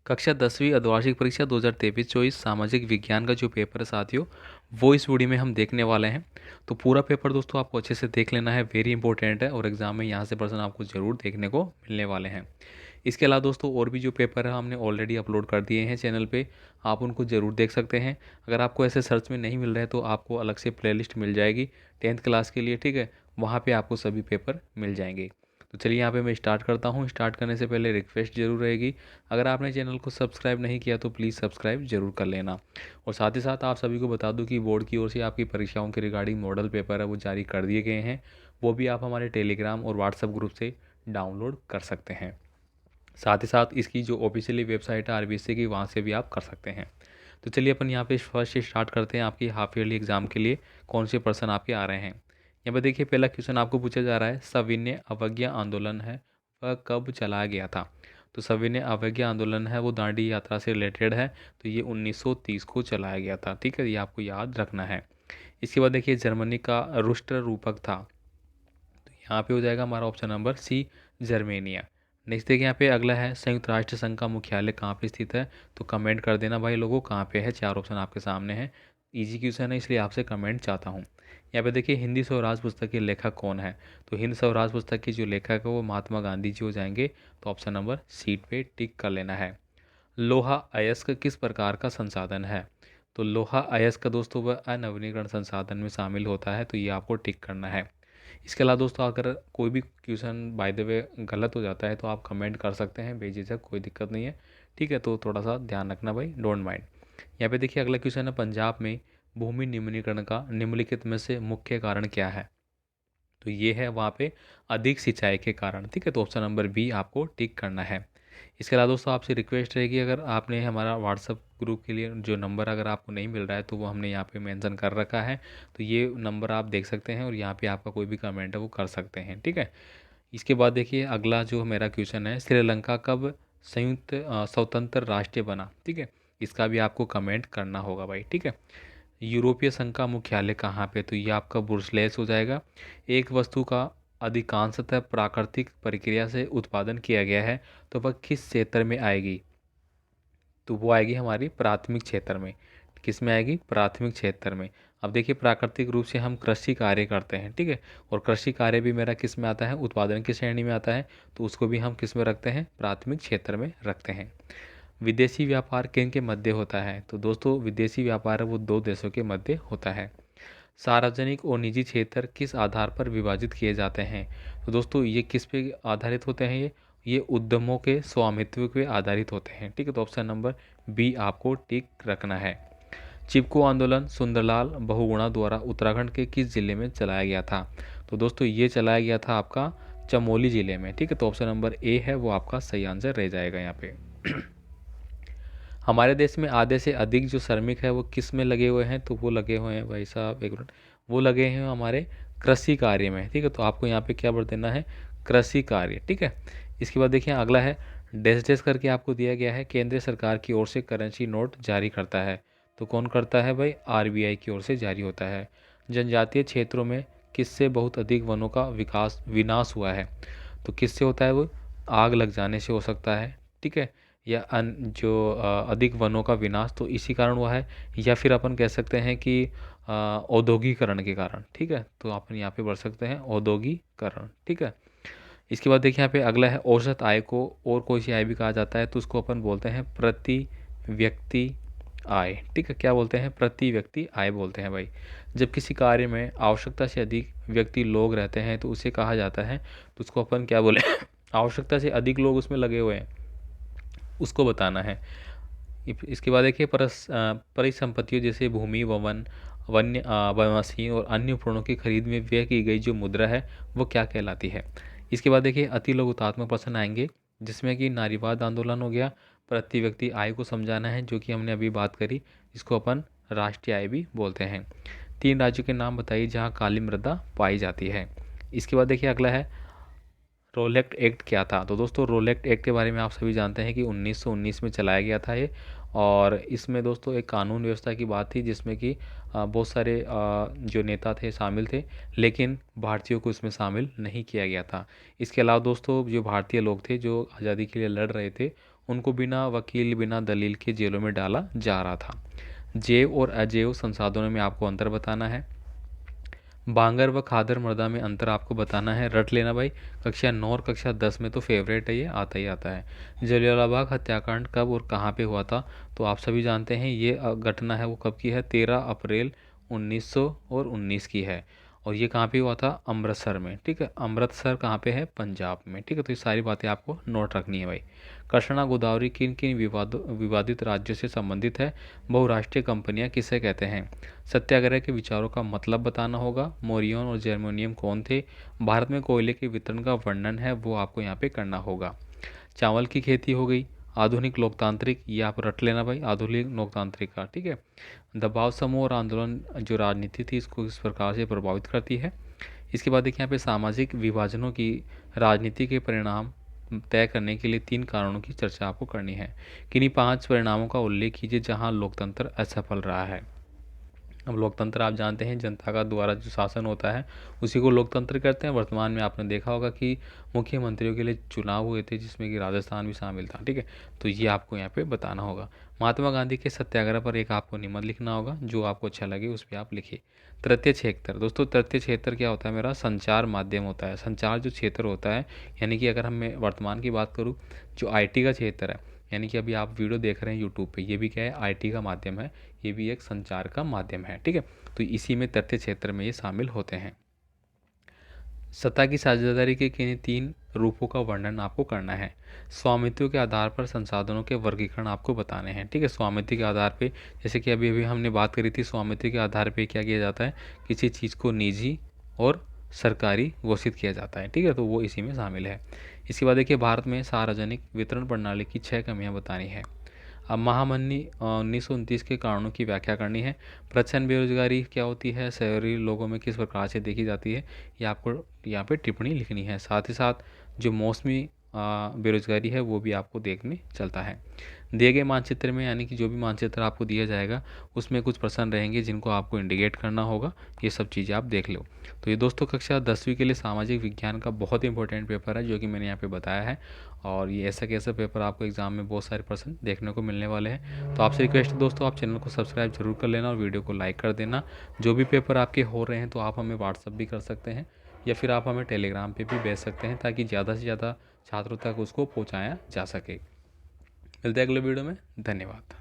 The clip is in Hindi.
कक्षा 10वीं अर्धवार्षिक परीक्षा 2023-24 सामाजिक विज्ञान का जो पेपर है साथियों, वो इस वीडियो में हम देखने वाले हैं। तो पूरा पेपर दोस्तों आपको अच्छे से देख लेना है, वेरी इंपॉर्टेंट है और एग्जाम में यहाँ से प्रश्न आपको ज़रूर देखने को मिलने वाले हैं। इसके अलावा दोस्तों और भी जो पेपर है हमने ऑलरेडी अपलोड कर दिए हैं चैनल पे, आप उनको ज़रूर देख सकते हैं। अगर आपको ऐसे सर्च में नहीं मिल रहे तो आपको अलग से प्लेलिस्ट मिल जाएगी 10th क्लास के लिए, ठीक है। वहाँ पे आपको सभी पेपर मिल जाएंगे। तो चलिए यहाँ पे मैं स्टार्ट करता हूँ। स्टार्ट करने से पहले रिक्वेस्ट ज़रूर रहेगी, अगर आपने चैनल को सब्सक्राइब नहीं किया तो प्लीज़ सब्सक्राइब ज़रूर कर लेना। और साथ ही साथ आप सभी को बता दूं कि बोर्ड की ओर से आपकी परीक्षाओं के रिगार्डिंग मॉडल पेपर है वो जारी कर दिए गए हैं। वो भी आप हमारे टेलीग्राम और व्हाट्सएप ग्रुप से डाउनलोड कर सकते हैं। साथ ही साथ इसकी जो ऑफिशियली वेबसाइट है आरबीएससी की, वहाँ से भी आप कर सकते हैं। तो चलिए अपन यहाँ पे फर्स्ट स्टार्ट करते हैं। आपकी हाफ ईयरली एग्जाम के लिए कौन से प्रश्न आपके आ रहे हैं। यहाँ पे देखिए पहला क्वेश्चन आपको पूछा जा रहा है, सविनय अवज्ञा आंदोलन है वह कब चलाया गया था। तो सविनय अवज्ञा आंदोलन है वो दांडी यात्रा से रिलेटेड है। तो ये 1930 को चलाया गया था, ठीक है, ये आपको याद रखना है। इसके बाद देखिए जर्मनी का रुष्ट रूपक था। तो यहाँ पे हो जाएगा हमारा option number C, Germania. Next देखिए यहाँ पे अगला है, संयुक्त राष्ट्र संघ का मुख्यालय कहाँ पे स्थित है। तो कमेंट कर देना भाई लोगों कहाँ पे है, चार ऑप्शन आपके सामने है। इजी क्वेश्चन है इसलिए आपसे कमेंट चाहता हूँ। यहाँ पे देखिए हिंदी स्वराज पुस्तक के लेखक कौन है। तो हिंदी स्वराज पुस्तक के जो लेखक है वो महात्मा गांधी जी हो जाएंगे। तो ऑप्शन नंबर सीट पे टिक कर लेना है। लोहा अयस्क किस प्रकार का संसाधन है। तो लोहा अयस्क दोस्तों वह अनवीनीकरण संसाधन में शामिल होता है। तो ये आपको टिक करना है। इसके अलावा दोस्तों अगर कोई भी क्वेश्चन बाय द वे गलत हो जाता है तो आप कमेंट कर सकते हैं बेझिझक, कोई दिक्कत नहीं है, ठीक है। तो थोड़ा सा ध्यान रखना भाई, डोंट माइंड। यहाँ पे देखिए अगला क्वेश्चन है, पंजाब में भूमि निम्नीकरण का निम्नलिखित में से मुख्य कारण क्या है। तो ये है वहाँ पे अधिक सिंचाई के कारण, ठीक है। तो ऑप्शन नंबर बी आपको टिक करना है। इसके अलावा दोस्तों आपसे रिक्वेस्ट रहेगी, अगर आपने हमारा व्हाट्सअप ग्रुप के लिए जो नंबर अगर आपको नहीं मिल रहा है तो वो हमने यहाँ पे मेंशन कर रखा है। तो ये नंबर आप देख सकते हैं और यहाँ पे आपका कोई भी कमेंट है वो कर सकते हैं, ठीक है। इसके बाद देखिए अगला जो मेरा क्वेश्चन है, श्रीलंका कब संयुक्त स्वतंत्र राष्ट्र बना, ठीक है। इसका भी आपको कमेंट करना होगा भाई, ठीक है। यूरोपीय संघ का मुख्यालय कहाँ पे। तो ये आपका बुर्सलेस हो जाएगा। एक वस्तु का अधिकांशतः प्राकृतिक प्रक्रिया से उत्पादन किया गया है तो वह किस क्षेत्र में आएगी। तो वो आएगी हमारी प्राथमिक क्षेत्र में। किस में आएगी, प्राथमिक क्षेत्र में। अब देखिए प्राकृतिक रूप से हम कृषि कार्य करते हैं, ठीक है। और कृषि कार्य भी मेरा किस में आता है, उत्पादन की श्रेणी में आता है। तो उसको भी हम किस में रखते हैं, प्राथमिक क्षेत्र में रखते हैं। विदेशी व्यापार किन के मध्य होता है। तो दोस्तों विदेशी व्यापार है वो दो देशों के मध्य होता है। सार्वजनिक और निजी क्षेत्र किस आधार पर विभाजित किए जाते हैं। तो दोस्तों ये किस पे आधारित होते हैं, ये उद्यमों के स्वामित्व पे आधारित होते हैं, ठीक है। तो ऑप्शन नंबर बी आपको टिक रखना है। चिपको आंदोलन सुंदरलाल बहुगुणा द्वारा उत्तराखंड के किस जिले में चलाया गया था। तो दोस्तों ये चलाया गया था आपका चमोली जिले में, ठीक है। तो ऑप्शन नंबर ए है वो आपका सही आंसर रह जाएगा यहाँ पे। हमारे देश में आधे से अधिक जो श्रमिक है वो किस में लगे हुए हैं। तो वो लगे हुए हैं भाई साहब, एक मिनट, वो लगे हैं हमारे कृषि कार्य में, ठीक है। तो आपको यहाँ पे क्या बढ़ देना है, कृषि कार्य, ठीक है। इसके बाद देखिए अगला है, डैश डैश करके आपको दिया गया है, केंद्र सरकार की ओर से करेंसी नोट जारी करता है। तो कौन करता है भाई, आरबीआई की ओर से जारी होता है। जनजातीय क्षेत्रों में किससे बहुत अधिक वनों का विनाश हुआ है। तो किससे होता है वो, आग लग जाने से हो सकता है, ठीक है। या अधिक वनों का विनाश तो इसी कारण हुआ है। या फिर अपन कह सकते हैं कि औद्योगिकरण के कारण, ठीक है। तो अपन यहाँ पे बढ़ सकते हैं औद्योगिकरण, ठीक है। इसके बाद देखिए यहाँ पे अगला है, औसत आय को और कोई सी आय भी कहा जाता है। तो उसको अपन बोलते हैं प्रति व्यक्ति आय, ठीक है। क्या बोलते हैं, प्रति व्यक्ति आय बोलते हैं भाई। जब किसी कार्य में आवश्यकता से अधिक व्यक्ति लोग रहते हैं तो उसे कहा जाता है। तो उसको अपन क्या बोले आवश्यकता से अधिक लोग उसमें लगे हुए हैं उसको बताना है। इसके बाद देखिए परिसंपत्तियों जैसे भूमि, वन, मशीन और अन्य उपकरणों की खरीद में व्यय की गई जो मुद्रा है वो क्या कहलाती है। इसके बाद देखिए अति लघुतात्मक प्रश्न आएंगे जिसमें कि नारीवाद आंदोलन हो गया, प्रति व्यक्ति आय को समझाना है जो कि हमने अभी बात करी, इसको अपन राष्ट्रीय आय भी बोलते हैं। 3 राज्यों के नाम बताइए जहाँ काली मृदा पाई जाती है। इसके बाद देखिए अगला है, रोलेक्ट एक्ट क्या था। तो दोस्तों रोलेक्ट एक्ट के बारे में आप सभी जानते हैं कि 1919 में चलाया गया था ये। और इसमें दोस्तों एक कानून व्यवस्था की बात थी जिसमें कि बहुत सारे जो नेता थे शामिल थे, लेकिन भारतीयों को इसमें शामिल नहीं किया गया था। इसके अलावा दोस्तों जो भारतीय लोग थे जो आज़ादी के लिए लड़ रहे थे उनको बिना वकील बिना दलील के जेलों में डाला जा रहा था। जैव और अजैव संसाधनों में आपको अंतर बताना है। बांगर व खादर मृदा में अंतर आपको बताना है, रट लेना भाई। कक्षा 9 और कक्षा 10 में तो फेवरेट है, ये आता ही आता है। जलियांवाला बाग हत्याकांड कब और कहाँ पे हुआ था? तो आप सभी जानते हैं ये घटना है वो कब की है, 13 अप्रैल 1919 की है। और ये कहाँ पे हुआ था? अमृतसर में। ठीक है, अमृतसर कहाँ पे है? पंजाब में। ठीक है, तो ये सारी बातें आपको नोट रखनी है भाई। कृष्णा गोदावरी किन किन विवादित राज्यों से संबंधित है? बहुराष्ट्रीय कंपनियां किसे कहते हैं? सत्याग्रह के विचारों का मतलब बताना होगा। मोरियन और जर्मेनियम कौन थे? भारत में कोयले के वितरण का वर्णन है वो आपको यहाँ पे करना होगा। चावल की खेती हो गई। आधुनिक लोकतांत्रिक, ये आप रट लेना भाई, आधुनिक लोकतांत्रिक का। ठीक है, दबाव समूह और आंदोलन जो राजनीति थी इसको किस प्रकार से प्रभावित करती है। इसके बाद देखिए यहाँ पे सामाजिक विभाजनों की राजनीति के परिणाम तय करने के लिए 3 कारणों की चर्चा आपको करनी है। किन्हीं 5 परिणामों का उल्लेख कीजिए जहां लोकतंत्र असफल रहा है। अब लोकतंत्र आप जानते हैं जनता का द्वारा जो शासन होता है उसी को लोकतंत्र कहते हैं। वर्तमान में आपने देखा होगा कि मुख्यमंत्रियों के लिए चुनाव हुए थे जिसमें कि राजस्थान भी शामिल था। ठीक है, तो ये आपको यहाँ पे बताना होगा। महात्मा गांधी के सत्याग्रह पर एक आपको निबंध लिखना होगा, जो आपको अच्छा लगे उस पर आप लिखिए। तृतीय क्षेत्र, दोस्तों तृतीय क्षेत्र क्या होता है? मेरा संचार माध्यम होता है। संचार जो क्षेत्र होता है, यानी कि अगर हम मैं वर्तमान की बात करूँ, जो IT का क्षेत्र है, यानी कि अभी आप वीडियो देख रहे हैं यूट्यूब पे, ये भी क्या है? IT का माध्यम है, ये भी एक संचार का माध्यम है। ठीक है, तो इसी में तथ्य क्षेत्र में ये शामिल होते हैं। सत्ता की साझेदारी के किन्हीं 3 रूपों का वर्णन आपको करना है। स्वामित्व के आधार पर संसाधनों के वर्गीकरण आपको बताने हैं। ठीक है, स्वामित्व के आधार पे, जैसे कि अभी अभी हमने बात करी थी, स्वामित्व के आधार पे क्या किया जाता है? किसी चीज़ को निजी और सरकारी घोषित किया जाता है। ठीक है, तो वो इसी में शामिल है। इसके बाद देखिए भारत में सार्वजनिक वितरण प्रणाली की 6 कमियां बतानी है। अब महामन्नी 1929 के कारणों की व्याख्या करनी है। प्रच्छन्न बेरोजगारी क्या होती है? शहरी लोगों में किस प्रकार से देखी जाती है? ये आपको यहाँ पे टिप्पणी लिखनी है। साथ ही साथ जो मौसमी बेरोजगारी है वो भी आपको देखने चलता है। दिए गए मानचित्र में, यानी कि जो भी मानचित्र आपको दिया जाएगा उसमें कुछ प्रश्न रहेंगे जिनको आपको इंडिकेट करना होगा। ये सब चीज़ें आप देख लो। तो ये दोस्तों कक्षा 10वीं के लिए सामाजिक विज्ञान का बहुत इंपॉर्टेंट पेपर है जो कि मैंने यहाँ पे बताया है। और ये ऐसा कैसा पेपर आपको एग्जाम में बहुत सारे प्रश्न देखने को मिलने वाले हैं। तो आपसे रिक्वेस्ट है दोस्तों, आप चैनल को सब्सक्राइब जरूर कर लेना और वीडियो को लाइक कर देना। जो भी पेपर आपके हो रहे हैं तो आप हमें व्हाट्सअप भी कर सकते हैं या फिर आप हमें टेलीग्राम पे भी भेज सकते हैं ताकि ज़्यादा से ज़्यादा छात्रों तक उसको पहुँचाया जा सके। मिलते हैं अगले वीडियो में। धन्यवाद।